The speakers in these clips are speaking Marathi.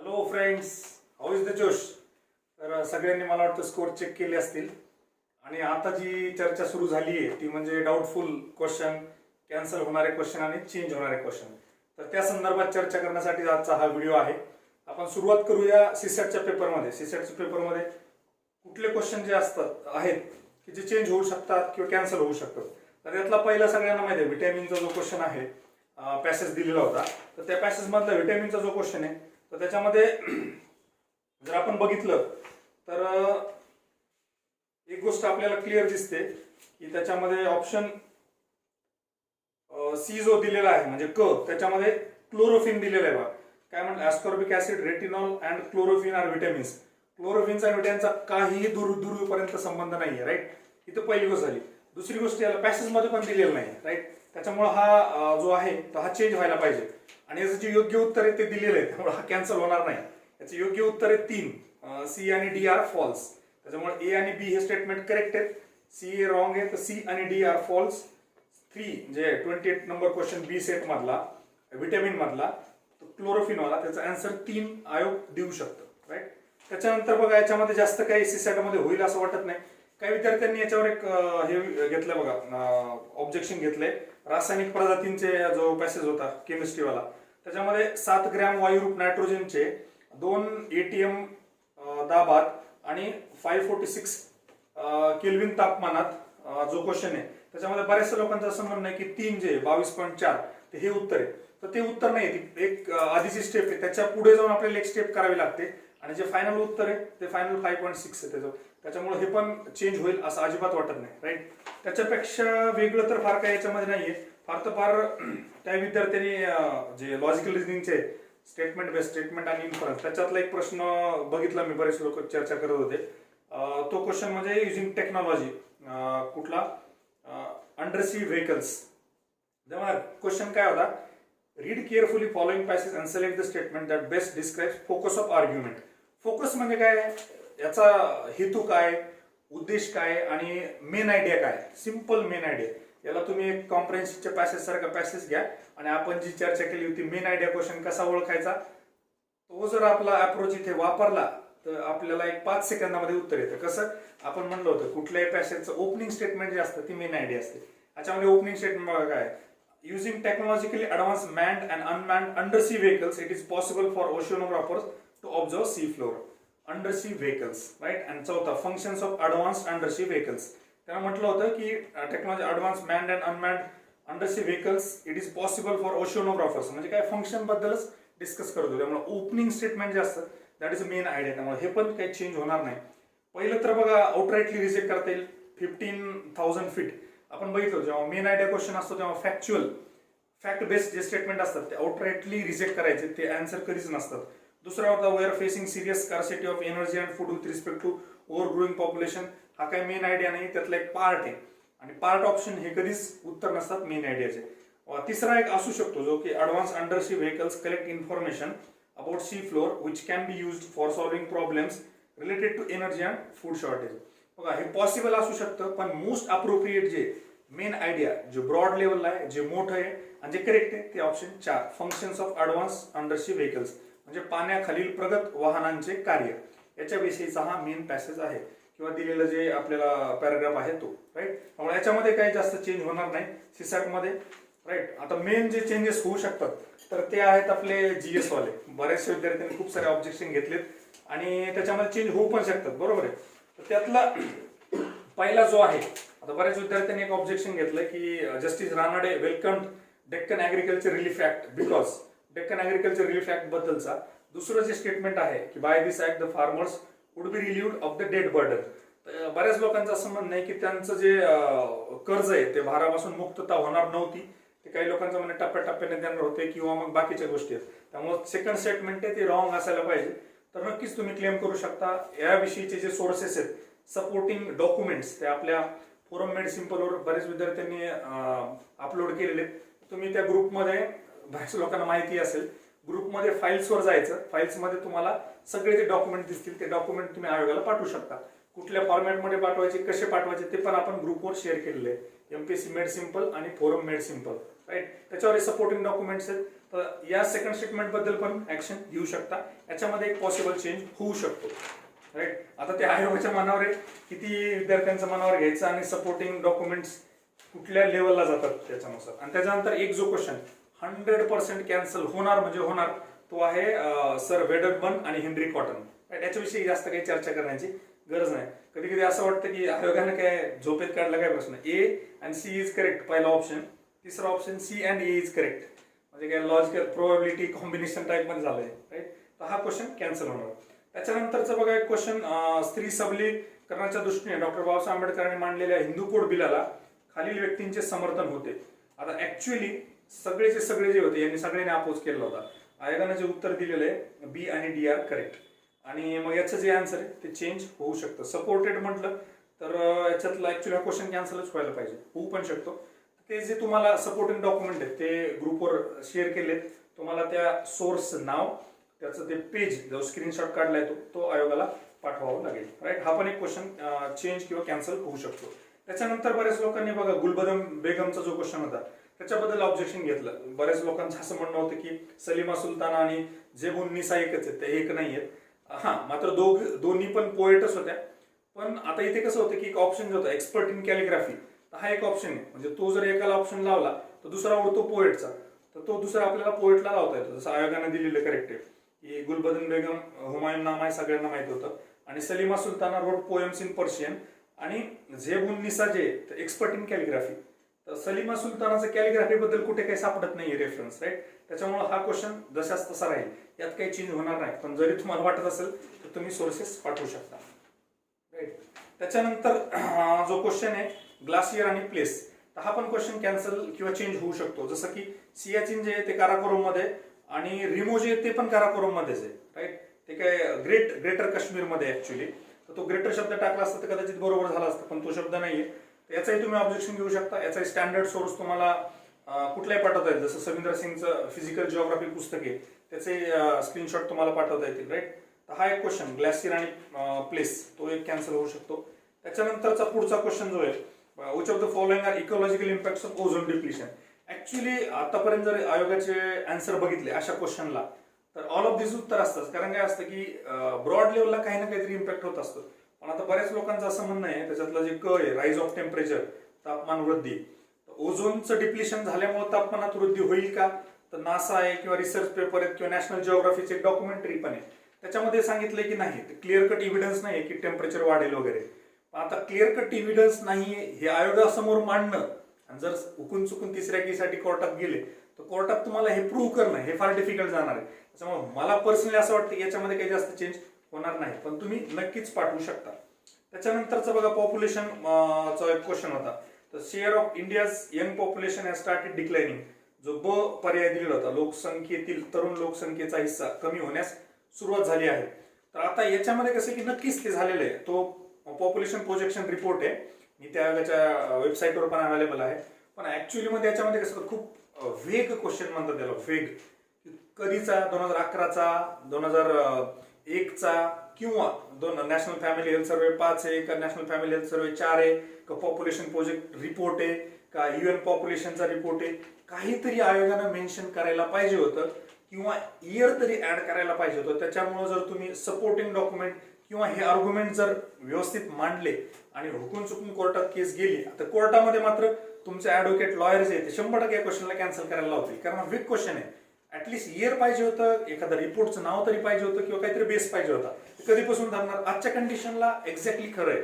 Hello friends, how is the जोश. तर सगळ्यांनी मला वाटतं स्कोर चेक केले असतील. आणि आता जी चर्चा सुरू झाली आहे ती म्हणजे डाऊटफुल क्वेश्चन, कॅन्सल होणारे क्वेश्चन आणि चेंज होणारे क्वेश्चन. तर त्या संदर्भात चर्चा करण्यासाठी आजचा हा व्हिडिओ आहे. आपण सुरुवात करूया सीसॅटच्या पेपरमध्ये. सीसॅटच्या पेपरमध्ये कुठले क्वेश्चन जे असतात आहेत की जे चेंज होऊ शकतात किंवा कॅन्सल होऊ शकतात. तर त्यातला पहिला सगळ्यांना माहिती आहे व्हिटॅमिनचा जो क्वेश्चन आहे, पॅसेज दिलेला होता. तर त्या पॅसेजमधला व्हिटॅमिनचा जो क्वेश्चन आहे तर त्याच्यामध्ये जर आपण बघितलं तर एक गोष्ट आपल्याला क्लिअर दिसते की त्याच्यामध्ये ऑप्शन सी जो दिलेला आहे म्हणजे त्याच्यामध्ये क्लोरोफिन दिलेलं आहे. बघा काय म्हणलं, ascorbic acid, retinol and chlorophyll are vitamins. क्लोरोफिनचा आणि व्हिटॅमिनचा काहीही दूरपर्यंत संबंध नाहीये, राईट. इथं पहिली गोष्ट झाली. दुसरी गोष्ट याला पॅसेजमध्ये पण दिलेलं नाही, राईट. त्याच्यामुळे हा जो आहे तो हा चेंज व्हायला पाहिजे. आणि याचं जे योग्य उत्तर आहे ते दिलेलं आहे, त्यामुळे हा कॅन्सल होणार नाही. याचं योग्य उत्तर आहे 3. सी आणि डी आर फॉल्स. त्याच्यामुळे ए आणि बी हे स्टेटमेंट करेक्ट आहेत. सी रॉंग आहे, तर सी आणि डी आर फॉल्स. 3 जे 28 नंबर क्वेश्चन बी सेट मधला व्हिटॅमिन मधला क्लोरोफिन वाला त्याचा आन्सर 3 आयोग देऊ शकतो, राईट. त्याच्यानंतर बघा याच्यामध्ये जास्त काही सीसॅट मध्ये होईल असं वाटत नाही. काही विद्यार्थ्यांनी याच्यावर एक हे घेतलं बघा, ऑब्जेक्शन घेतलंय. रासायनिक प्रजातींचे जो पॅसेज होता केमिस्ट्रीवाला, त्याच्यामध्ये 7 ग्रॅम वायुरूप नायट्रोजनचे 2 ATM दाबात आणि 546 केल्विन तापमानात जो क्वेश्चन आहे त्याच्यामध्ये बऱ्याचशा लोकांचं असं म्हणणं आहे की 3 जे 22.4 ते हे उत्तर आहे. तर ते उत्तर नाही, ती एक आधीची स्टेप आहे. त्याच्या पुढे जाऊन आपल्याला एक स्टेप करावी लागते आणि जे फायनल उत्तर आहे ते फायनल 5.6 आहे त्याच्यामुळे हे पण चेंज होईल असं अजिबात वाटत नाही, राईट. त्याच्यापेक्षा वेगळं तर फार काही याच्यामध्ये नाहीये. फार तर फार त्या विद्यार्थ्यांनी जे लॉजिकल रिझनिंगचे स्टेटमेंट बेस्ड स्टेटमेंट आणि इन्फरन्स त्याच्यातला एक प्रश्न बघितला मी, बरेच लोक चर्चा करत होते. तो क्वेश्चन म्हणजे युजिंग टेक्नॉलॉजी कुठला, अंडर सी व्हेकल्स. तेव्हा क्वेश्चन काय होता, read carefully following passage and select the statement that best describes focus of argument. Focus म्हणजे काय, याचा हेतू काय, उद्देश काय आणि मेन आयडिया काय. Simple main idea. याला तुम्ही एक कॉम्प्रेहेन्सिव्हच्या पॅसेज सारखा पॅसेज घ्या आणि आपण जी चर्चा केली होती मेन आयडिया क्वेश्चन कसा ओळखायचा, तो जर आपला अप्रोच इथे वापरला तर आपल्याला एक 5 सेकंदामध्ये उत्तर येतं. कसं आपण म्हणलं होतं कुठल्याही पॅसेजचं ओपनिंग स्टेटमेंट जे असतं ती मेन आयडिया असते. याच्यामध्ये ओपनिंग स्टेटमेंट बघा काय, using technologically advance manned and unmanned under sea vehicles it is possible for oceanographers to observe sea floor. Under sea vehicles, right. आणि चौथा, functions of advance under sea vehicles. त्यांना म्हटलं होतं की technology advance manned and unmanned under sea vehicles it is possible for oceanographers, म्हणजे काय फंक्शन बद्दलच डिस्कस करत होतो. त्यामुळे ओपनिंग स्टेटमेंट जे असतं दॅट इज मेन आयडिया. त्यामुळे हे पण काही चेंज होणार नाही. पहिलं तर बघा आउटराईटली रिजेक्ट करता येईल 15,000 फीट. आपण बघितलं जेव्हा मेन आयडिया क्वेश्चन असतो तेव्हा फॅक्ट बेस्ड जे स्टेटमेंट असतात ते आउटराईटली रिजेक्ट करायचे, ते आन्सर कधीच नसतात. दुसरा होता we are facing serious scarcity of energy and food with respect to over growing population. हा काही मेन आयडिया नाही, त्यातला एक पार्ट आहे. आणि पार्ट ऑप्शन हे कधीच उत्तर नसतात मेन आयडियाचे. तिसरा एक असू शकतो जो की advance under sea vehicles collect information about sea floor which can be used for solving problems related to energy and food shortage. बघा हे पॉसिबल असू शकतं, पण मोस्ट अप्रोप्रिएट जे मेन आयडिया जे ब्रॉड लेवलला आहे, जे मोठं आहे आणि जे करेक्ट आहे ते option 4, functions of advance under sea vehicles, म्हणजे पाण्याखालील प्रगत वाहनांचे कार्य. याच्याविषयीचा हा मेन पॅसेज आहे किंवा दिलेलं जे आपल्याला पॅराग्राफ आहे तो, राईट. त्यामुळे याच्यामध्ये काही जास्त चेंज होणार नाही सीसॅट मध्ये, राईट. आता मेन जे चेंजेस होऊ शकतात तर ते आहेत आपले जीएस वाले. बऱ्याचशा विद्यार्थ्यांनी खूप सारे ऑब्जेक्शन घेतलेत आणि त्याच्यामध्ये चेंज होऊ पण शकतात, बरोबर आहे. तर त्यातला पहिला जो आहे, आता बऱ्याच विद्यार्थ्यांनी एक ऑब्जेक्शन घेतलं की justice Ranade welcomed Deccan agriculture relief act because Deccan agriculture relief act बद्दलचा दुसरं जे स्टेटमेंट आहे की by this act the farmers would be relieved of the debt burden. बऱ्याच लोकांचं असं म्हणणं आहे की त्यांचं जे कर्ज आहे ते भारापासून मुक्तता होणार नव्हती. ते काही लोकांचं म्हणणं टप्प्याटप्प्याने देणार होते किंवा मग बाकीच्या गोष्टी आहेत. त्यामुळे सेकंड स्टेटमेंट आहे ते रॉंग असायला पाहिजे. तर नक्कीच तुम्ही क्लेम करू शकता. याविषयीचे जे सोर्सेस आहेत सपोर्टिंग डॉक्युमेंट्स ते आपल्या फोरम मेड सिम्पलवर बरेच विद्यार्थ्यांनी अपलोड केलेले. तुम्ही त्या ग्रुपमध्ये, बऱ्याच लोकांना माहिती असेल, ग्रुपमध्ये फाईल्सवर जायचं. फाईल्समध्ये तुम्हाला सगळे ते डॉक्युमेंट दिसतील. ते डॉक्युमेंट तुम्ही आयोगाला पाठवू शकता. कुठल्या फॉर्मॅटमध्ये पाठवायचे, कसे पाठवायचे ते पण आपण ग्रुपवर शेअर केलेले आहे. एमपीएससी मेड सिम्पल आणि फोरम मेड सिम्पल, राईट. त्याच्यावर सपोर्टिंग डॉक्युमेंट्स आहेत. तर या सेकंड स्टेटमेंट बद्दल पण ऍक्शन घेऊ शकता. याच्यामध्ये एक पॉसिबल चेंज होऊ शकतो. राईट. आता ते आयोगाच्या मनावर आहे किती विद्यार्थ्यांचं मनावर घ्यायचं आणि सपोर्टिंग डॉक्युमेंट्स कुठल्या लेवलला जातात त्याच्यानुसार. आणि त्याच्यानंतर एक जो क्वेश्चन 100% कॅन्सल होणार म्हणजे होणार तो आहे सर वेडरबर्न आणि हेनरी कॉटन. याच्याविषयी जास्त काही चर्चा करण्याची गरज नाही. कधी कधी असं वाटतं की आयोगाने काय झोपेत काढला काय प्रश्न. ए आणि सी इज करेक्ट पहिला ऑप्शन, तिसरा option C and A is correct, म्हणजे काय लॉजिकल प्रोबॅबिलिटी कॉम्बिनेशन टाइप मध्ये झालंय. राईट. तर हा क्वेश्चन कॅन्सल होणार. त्याच्यानंतरचं बघा एक क्वेश्चन स्त्री सबलीकरणाच्या दृष्टीने डॉक्टर बाबासाहेब आंबेडकरांनी मांडलेल्या हिंदू कोड बिलाला खालील व्यक्तींचे समर्थन होते. आता ऍक्च्युअली सगळेचे सगळे जे होते यांनी सगळ्यांनी अपोज केला होता. आयोगाने जे उत्तर दिलेलं आहे बी आणि डी आर करेक्ट. आणि मग याचं जे आन्सर आहे ते चेंज होऊ शकतं. सपोर्टेड म्हटलं तर याच्यातला ऍक्च्युअली हा क्वेश्चन कॅन्सलच व्हायला पाहिजे, होऊ पण शकतो. ते जे तुम्हाला सपोर्टिंग डॉक्युमेंट आहेत ते ग्रुपवर शेअर केलेत, तुम्हाला त्या सोर्स नाव त्याचं ते पेज जो स्क्रीनशॉट काढलाय तो आयोगाला पाठवावा लागेल. राईट. हा पण एक क्वेश्चन चेंज किंवा कॅन्सल होऊ शकतो. त्याच्यानंतर बऱ्याच लोकांनी बघा गुलबदम बेगमचा जो क्वेश्चन होता त्याच्याबद्दल ऑब्जेक्शन घेतलं. बऱ्याच लोकांचं असं म्हणणं होतं की सलीमा सुलताना आणि जेबुन निसा एकच आहेत, ते एक नाही आहेत. हा, मात्र दोन्ही पण पोएटच होत्या. पण आता इथे कसं होतं की एक ऑप्शन जो होता एक्सपर्ट इन कॅलिग्राफी, हा एक ऑप्शन आहे. म्हणजे तो जर एकाला ऑप्शन लावला तर दुसरा उडतो पोएटचा, तर तो दुसरा आपल्याला पोएटला लावता येतो. जसं आयोगाने दिलेलं करेक्ट आहे की गुलबदन बेगम हुमायून नाम आहे सगळ्यांना माहित होतं, आणि Salima sultana road poems in Persian, आणि झेबुन निसा जे एक्सपर्ट इन कॅलिग्राफी. तर सलीमा सुलतानाचं कॅलिग्राफी बद्दल कुठे काही सापडत नाहीये रेफरन्स. राईट. त्याच्यामुळे हा क्वेश्चन जशाच तसा राहील, यात काही चेंज होणार नाही. पण जरी तुम्हाला वाटत असेल तर तुम्ही सोर्सेस पाठवू शकता. राईट. त्याच्यानंतर जो क्वेश्चन आहे ग्लासियर आणि प्लेस, तर हा पण क्वेश्चन कॅन्सल किंवा चेंज होऊ शकतो. जसं की सियाचीन जे आहे ते काराकोरम मध्ये, आणि रिमो जे आहे ते पण काराकोरम मध्येच आहे. राईट. ते काय ग्रेटर काश्मीर मध्ये ऍक्च्युली. तर तो ग्रेटर शब्द टाकला असता तर कदाचित बरोबर झाला असतं, पण तो शब्द नाहीये. याचाही तुम्ही ऑब्जेक्शन घेऊ शकता. याचाही स्टँडर्ड सोर्स तुम्हाला कुठलाही पाठवता येईल. जसं सविंद्र सिंगचं फिजिकल जिओग्राफी पुस्तक आहे त्याचे स्क्रीनशॉट तुम्हाला पाठवता येतील. राईट. तर हा एक क्वेश्चन ग्लासियर आणि प्लेस तो एक कॅन्सल होऊ शकतो. त्याच्यानंतरचा पुढचा क्वेश्चन जो आहे which of the following are ecological impacts of ozone depletion. Actually आतापर्यंत जर आयोगाचे आन्सर बघितले अशा क्वेश्चनला तर ऑल ऑफ दिस उत्तर असतात. कारण काय असतं की ब्रॉड लेवलला काही ना काहीतरी इम्पॅक्ट होत असतो. पण आता बऱ्याच लोकांचं असं म्हणणं आहे त्याच्यातलं जे क आहे राईज ऑफ टेम्परेचर, तापमान वृद्धी, ओझोनचं डिप्लिशन झाल्यामुळे तापमानात वृद्धी होईल का, तर नासा आहे किंवा रिसर्च पेपर आहेत किंवा नॅशनल जिओग्राफीचे डॉक्युमेंटरी पण आहे त्याच्यामध्ये सांगितलंय की नाही, क्लिअर कट इव्हिडन्स नाही की टेम्परेचर वाढेल वगैरे. आता क्लिअर कट इव्हिडन्स नाहीये हे आयोगासमोर मांडणं आणि जर हुकून चुकून तिसऱ्या केसाठी कोर्टात गेले तर कोर्टात तुम्हाला हे प्रूव्ह करणं हे फार डिफिकल्ट जाणार आहे. त्याच्यामुळे मला पर्सनली असं वाटतं की याच्यामध्ये काही जास्त चेंज होणार नाही, पण तुम्ही नक्कीच पाठवू शकता. त्याच्यानंतरचा बघा पॉप्युलेशन चा एक क्वेश्चन होता. तर share of India's young population has started declining, जो ब पर्याय दिलेला होता, लोकसंख्येतील तरुण लोकसंख्येचा हिस्सा कमी होण्यास सुरुवात झाली आहे. तर आता याच्यामध्ये कसं की नक्कीच ते झालेलं आहे. तो पॉप्युलेशन प्रोजेक्शन रिपोर्ट आहे, मी त्या वेबसाईटवर पण अवेलेबल आहे. पण ऍक्च्युअली मध्ये याच्यामध्ये कसं खूप वेग क्वेश्चन म्हणतात त्याला, वेग. कधीचा 2011चा, 2001चा, किंवा नॅशनल फॅमिली हेल्थ सर्वे 5 आहे का, नॅशनल फॅमिली हेल्थ सर्वे 4 आहे का, पॉप्युलेशन प्रोजेक्ट रिपोर्ट आहे का, UN पॉप्युलेशनचा रिपोर्ट आहे. काहीतरी आयोगानं मेन्शन करायला पाहिजे होतं किंवा इयर तरी ऍड करायला पाहिजे होतं. त्याच्यामुळे जर तुम्ही सपोर्टिंग डॉक्युमेंट किंवा हे आर्ग्युमेंट जर व्यवस्थित मांडले आणि हुकून चुकून कोर्टात केस गेली, तर कोर्टामध्ये मात्र तुमचे ऍडव्होकेट लॉयर्स आहेत ते 100% या क्वेश्चनला कॅन्सल करायला लावतील. कारण वेग क्वेश्चन आहे. ऍटलीस्ट इयर पाहिजे होतं, एखाद्या रिपोर्टचं नाव तरी पाहिजे होतं किंवा काहीतरी बेस पाहिजे होता. कधीपासून धरणार आजच्या कंडिशनला एक्झॅक्टली खरं आहे,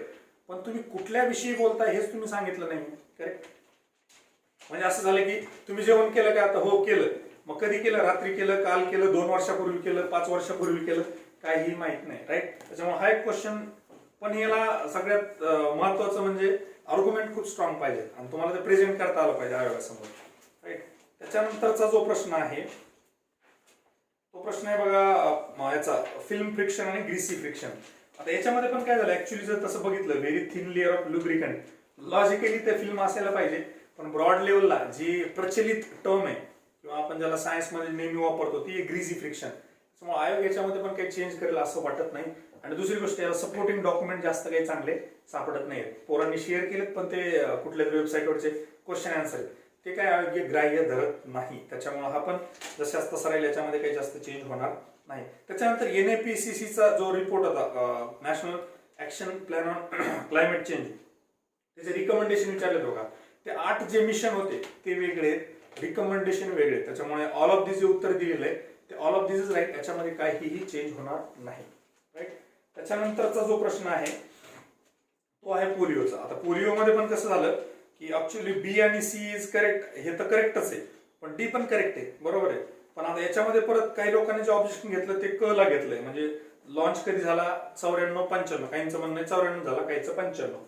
पण तुम्ही कुठल्या विषयी बोलताय हेच तुम्ही सांगितलं नाही. करेक्ट. म्हणजे असं झालं की तुम्ही जेवण केलं का, आता हो केलं, मग कधी केलं, रात्री केलं, काल केलं, 2 वर्षापूर्वी केलं, 5 वर्षापूर्वी केलं, काहीही माहित नाही. राईट. त्याच्यामुळे हा एक क्वेश्चन, पण याला सगळ्यात महत्वाचं म्हणजे आर्ग्युमेंट खूप स्ट्रॉंग पाहिजे आणि तुम्हाला ते प्रेझेंट करता आलं पाहिजे आयोगासमोर. राईट. त्याच्यानंतरचा जो प्रश्न आहे तो प्रश्न आहे बघा याचा फिल्म फ्रिक्शन आणि ग्रीसी फ्रिक्शन. आता याच्यामध्ये पण काय झालं ऍक्च्युअली जर तसं बघितलं, very thin layer of lubricant, logically ते फिल्म असायला पाहिजे, पण ब्रॉड लेवलला जी प्रचलित टर्म आहे किंवा आपण ज्याला सायन्स मध्ये नेहमी वापरतो ती ग्रीसी फ्रिक्शन. त्यामुळे आयोग याच्यामध्ये पण काही चेंज करेल असं वाटत नाही. आणि दुसरी गोष्ट याला सपोर्टिंग डॉक्युमेंट जास्त काही चांगले सापडत नाहीत. पोरांनी शेअर केलेत पण ते कुठल्या वेबसाईटवरचे क्वेश्चन आन्सर ते काय आयोग ग्राह्य धरत नाही. त्याच्यामुळे हा पण जशास तसा राहील, याच्यामध्ये काही जास्त चेंज होणार नाही. त्याच्यानंतर NAPCCचा जो रिपोर्ट होता, national action plan on climate change, त्याचे रिकमेंडेशन विचारले बघा. ते 8 जे मिशन होते ते वेगळे, रिकमेंडेशन वेगळे. त्याच्यामुळे ऑल ऑफ दिस जे उत्तर दिलेलं आहे ते all of this is right. याच्यामध्ये काहीही चेंज होणार नाही. राईट. त्याच्यानंतरचा जो प्रश्न आहे तो आहे पोलिओचा. आता पोलिओमध्ये पण कसं झालं की ऍक्च्युअली बी आणि सी इज करेक्ट, हे तर करेक्टच आहे, पण डी पण करेक्ट आहे, बरोबर आहे. पण आता याच्यामध्ये परत काही लोकांनी जे ऑब्जेक्शन घेतलं ते क ला घेतलंय. म्हणजे लॉन्च कधी झाला 94-95, काहींचं म्हणणं 94 झाला, काहींचं 95.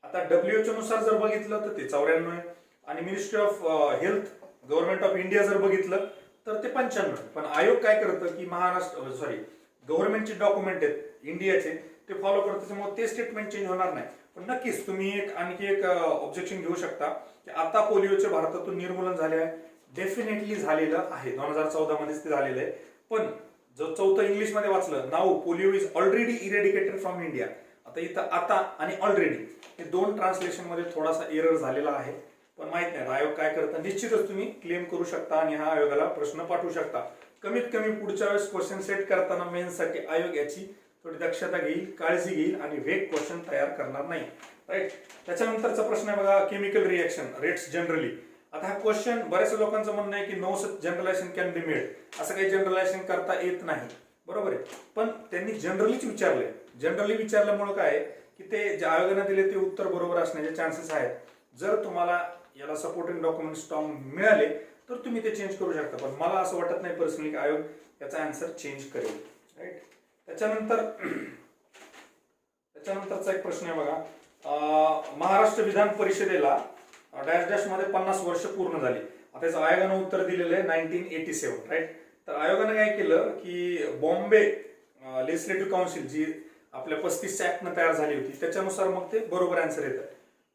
आता WHO नुसार जर बघितलं तर ते 94 आहे, आणि ministry of health government of India जर बघितलं तर ते 95 आहे. पण आयोग काय करतं की गव्हर्नमेंटचे डॉक्युमेंट आहेत इंडियाचे, ते फॉलो करतं, त्याच्यामुळे ते स्टेटमेंट चेंज होणार नाही. पण नक्कीच तुम्ही आणखी एक ऑब्जेक्शन घेऊ शकता की आता पोलिओचे भारतातून निर्मूलन झाले आहे. डेफिनेटली झालेलं आहे, 2014 मध्येच ते झालेलं आहे. पण जो चौथं इंग्लिश मध्ये वाचलं, now polio is already eradicated from India. आता इथं आता आणि ऑलरेडी हे 2 ट्रान्सलेशन मध्ये थोडासा एरर झालेला आहे. पण माहित नाही आयोग काय करतं. निश्चितच तुम्ही क्लेम करू शकता आणि हा आयोगाला प्रश्न पाठवू शकता. कमीत कमी पुढच्या वेळेस क्वेश्चन सेट करताना मेन्ससाठी आयोग याची थोडी दक्षता घेईल, काळजी घेईल आणि वेग क्वेश्चन तयार करणार नाही. राईट. त्याच्यानंतरचा प्रश्न आहे बघा, केमिकल रिएक्शन रेट्स जनरली. आता हा क्वेश्चन बऱ्याच लोकांचं म्हणणं आहे की no such generalisation can be made, असं काही जनरलायझेशन करता येत नाही, बरोबर आहे. पण त्यांनी जनरलीच विचारलंय. जनरली विचारल्यामुळे काय की ते जे आयोगाने दिले ते उत्तर बरोबर असण्याचे चान्सेस आहेत. जर तुम्हाला याला सपोर्टिंग डॉक्युमेंट स्ट्रॉंग मिळाले तर तुम्ही ते चेंज करू शकता. पण मला असं वाटत नाही पर्सनली की आयोग याचा आन्सर चेंज करेल. राईट. त्याच्यानंतरचा एक प्रश्न आहे बघा, महाराष्ट्र विधान परिषदेला डॅश डॅश मध्ये 50 वर्ष पूर्ण झाली. आता याचं आयोगानं उत्तर दिलेलं आहे 1987. राईट. तर आयोगानं काय केलं की बॉम्बे लेजिस्लेटिव्ह काउन्सिल जी आपल्या 35 ऍक्टनं तयार झाली होती त्याच्यानुसार मग ते बरोबर आन्सर येतं.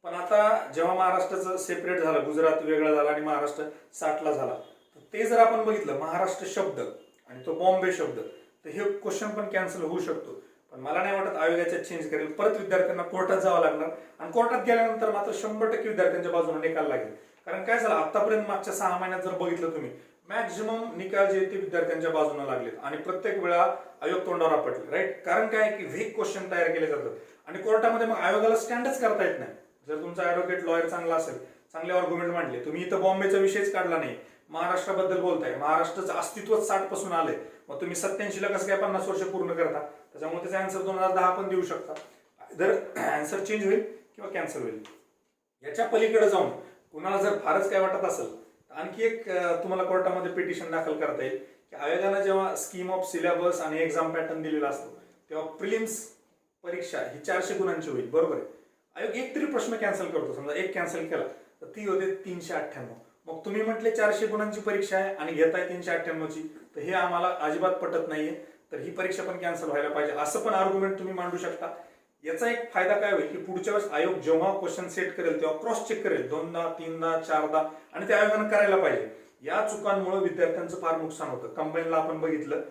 पण आता जेव्हा महाराष्ट्राचं सेपरेट झालं, गुजरात वेगळं झालं आणि महाराष्ट्र 60ला झाला, तर ते जर आपण बघितलं महाराष्ट्र शब्द आणि तो बॉम्बे शब्द, तर हे क्वेश्चन पण कॅन्सल होऊ शकतो. पण मला नाही वाटत आयोग याच्यात चेंज करेल. परत विद्यार्थ्यांना कोर्टात जावं लागणार आणि कोर्टात गेल्यानंतर मात्र 100% विद्यार्थ्यांच्या बाजूने निकाल लागेल. कारण काय झालं, आतापर्यंत मागच्या 6 महिन्यात जर बघितलं तुम्ही, मॅक्झिमम निकाल जे ते विद्यार्थ्यांच्या बाजूने लागलेत आणि प्रत्येक वेळा आयोग तोंडावर आपटले. राईट. कारण काय की वेग क्वेश्चन तयार केले जातात आणि कोर्टामध्ये मग आयोगाला स्टँडच करता येत नाही. जर तुमचा ऍडव्होकेट लॉयर चांगला असेल, चांगले आर्ग्युमेंट मांडले, तुम्ही इथं बॉम्बेचा विषयच काढला नाही, महाराष्ट्राबद्दल बोलताय, महाराष्ट्राचं अस्तित्व 60 पासून आलंय, मग तुम्ही 87ला कसं काय 50 वर्ष पूर्ण करता. त्याच्यामुळे त्याचा आन्सर 2010 पण देऊ शकता. जर आन्सर चेंज होईल किंवा कॅन्सल होईल. याच्या पलीकडे जाऊन कुणाला जर फारच काय वाटत असेल तर आणखी एक तुम्हाला कोर्टामध्ये पिटिशन दाखल करता येईल की आयोगानं जेव्हा स्कीम ऑफ सिलेबस आणि एक्झाम पॅटर्न दिलेला असतो तेव्हा प्रिलिम्स परीक्षा ही 400 गुणांची होईल, बरोबर आहे. आयोग एक तरी प्रश्न कॅन्सल करतो, समजा एक कॅन्सल केला तर ती होते 398. मग तुम्ही म्हटले 400 गुणांची परीक्षा आहे आणि घेताय 398ची, तर हे आम्हाला अजिबात पटत नाहीये, तर ही परीक्षा पण कॅन्सल व्हायला पाहिजे, असं पण आर्ग्युमेंट तुम्ही मांडू शकता. याचा एक फायदा काय होईल की पुढच्या वेळेस आयोग जेव्हा क्वेश्चन सेट करेल तेव्हा क्रॉस चेक करेल 2दा 3दा 4दा, आणि ते आयोगानं करायला पाहिजे. या चुकांमुळे विद्यार्थ्यांचं फार नुकसान होतं. कंबाईनला आपण बघितलं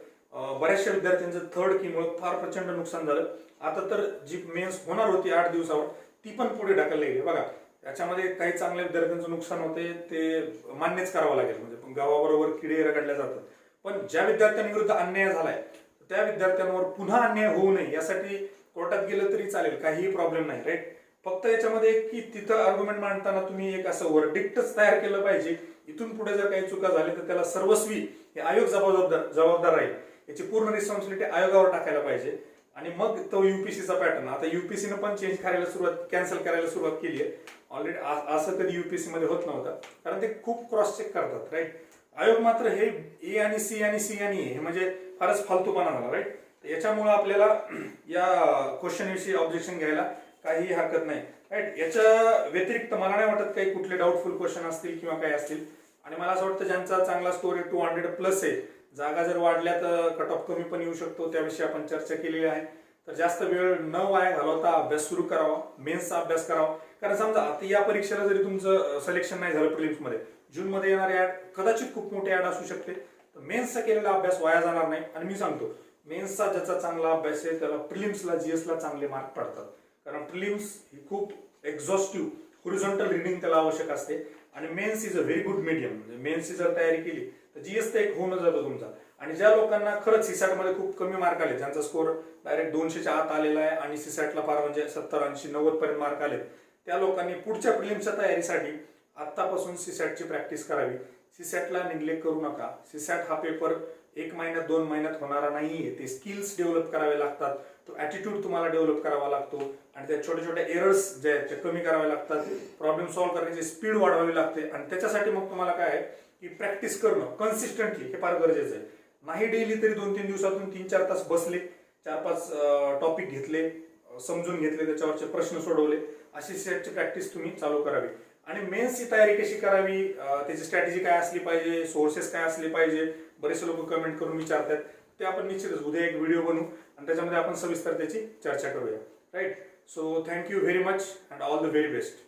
बऱ्याचशा विद्यार्थ्यांचं थर्ड कीमुळे फार प्रचंड नुकसान झालं. आता तर जी मेन्स होणार होती 8 दिवसावर ती पण पुढे ढकलली गेली. बघा याच्यामध्ये काही चांगल्या विद्यार्थ्यांचं नुकसान होते, ते मान्यच करावं लागेल. म्हणजे गावाबरोबर किडे रगडल्या जातात. पण ज्या विद्यार्थ्यांविरुद्ध अन्याय झालाय त्या विद्यार्थ्यांवर पुन्हा अन्याय होऊ नये यासाठी कोर्टात गेलं तरी चालेल, काहीही प्रॉब्लेम नाही. राईट. फक्त याच्यामध्ये की तिथं आर्ग्युमेंट मांडताना तुम्ही एक असं वर्डिक्टच तयार केलं पाहिजे, इथून पुढे जर काही चुका झाल्या तर त्याला सर्वस्वी हे आयोग जबाबदार राहील, याची पूर्ण रिस्पॉन्सिबिलिटी आयोगावर टाकायला पाहिजे. आणि मग तो युपीसीचा पॅटर्न, आता युपीसीनं पण चेंज करायला कॅन्सल करायला सुरुवात केली आहे ऑलरेडी. असं कधी युपीसी मध्ये होत नव्हतं, कारण ते खूप क्रॉस चेक करतात. राईट. आयोग मात्र हे ए आणि सी आणि सी आणि ए हे म्हणजे फारच फालतूपणा झाला. राईट. याच्यामुळे आपल्याला या क्वेश्चन विषयी ऑब्जेक्शन घ्यायला काही हरकत नाही. राईट. याच्या व्यतिरिक्त मला नाही वाटत काही कुठले डाऊटफुल क्वेश्चन असतील किंवा काही असतील. आणि मला असं वाटतं ज्यांचा चांगला स्कोर 200+ आहे, जागा जर वाढल्या तर कट ऑफ कमी पण येऊ शकतो, त्याविषयी आपण चर्चा केलेली आहे. तर जास्त वेळ न वाया घालवता अभ्यास सुरू करावा, मेन्सचा अभ्यास करावा. कारण समजा आता या परीक्षेला जरी तुमचं सिलेक्शन नाही झालं प्रिलिम्स मध्ये, जून मध्ये येणारी ऍड कदाचित खूप मोठी ऍड असू शकते, तर मेन्सचा केलेला अभ्यास वाया जाणार नाही. आणि मी सांगतो मेन्सचा ज्याचा चांगला अभ्यास आहे त्याला प्रिलिम्सला जीएसला चांगले मार्क पडतात. कारण प्रिलिम्स ही खूप एक्झॉस्टिव्ह हॉरिझॉन्टल रिडिंग त्याला आवश्यक असते आणि mains is a very good medium. म्हणजे मेन्सची जर तयारी केली तर जीएस तर एक होऊन जातो तुमचा. आणि ज्या लोकांना खरंच सीसॅट मध्ये खूप कमी मार्क आले, ज्यांचा स्कोर डायरेक्ट 200च्या आत आलेला आहे आणि सीसॅटला फार म्हणजे 70, 80, 90 पर्यंत मार्क आले, त्या लोकांनी पुढच्या प्रिलिम्सच्या तयारीसाठी आत्तापासून सीसॅटची प्रॅक्टिस करावी. सीसॅटला निग्लेक्ट करू नका. सीसॅट हा पेपर 1 महिन्यात 2 महिन्यात होणारा नाहीये. ते स्किल्स डेव्हलप करावे लागतात, तो ॲटिट्यूड तुम्हाला डेव्हलप करावा लागतो आणि त्या छोट्या छोट्या एरर्स जे आहेत ते कमी करावे लागतात. प्रॉब्लेम सॉल्व्ह करण्याची स्पीड वाढवावी लागते आणि त्याच्यासाठी मग तुम्हाला काय आहे की प्रॅक्टिस करणं कन्सिस्टंटली हे फार गरजेचं आहे. नाही डेली तरी 2-3 दिवसातून 3-4 तास बसले, 4-5 टॉपिक घेतले, समजून घेतले, त्याच्यावरचे प्रश्न सोडवले, अशी सेटची प्रॅक्टिस तुम्ही चालू करावी. आणि मेन्सची तयारी कशी करावी, त्याची स्ट्रॅटेजी काय असली पाहिजे, सोर्सेस काय असले पाहिजे, बरेचसे लोक कमेंट करून विचारतात. ते आपण निश्चितच उद्या एक व्हिडिओ बनवू आणि त्याच्यामध्ये आपण सविस्तर त्याची चर्चा करूया. Right. So thank you very much and all the very best.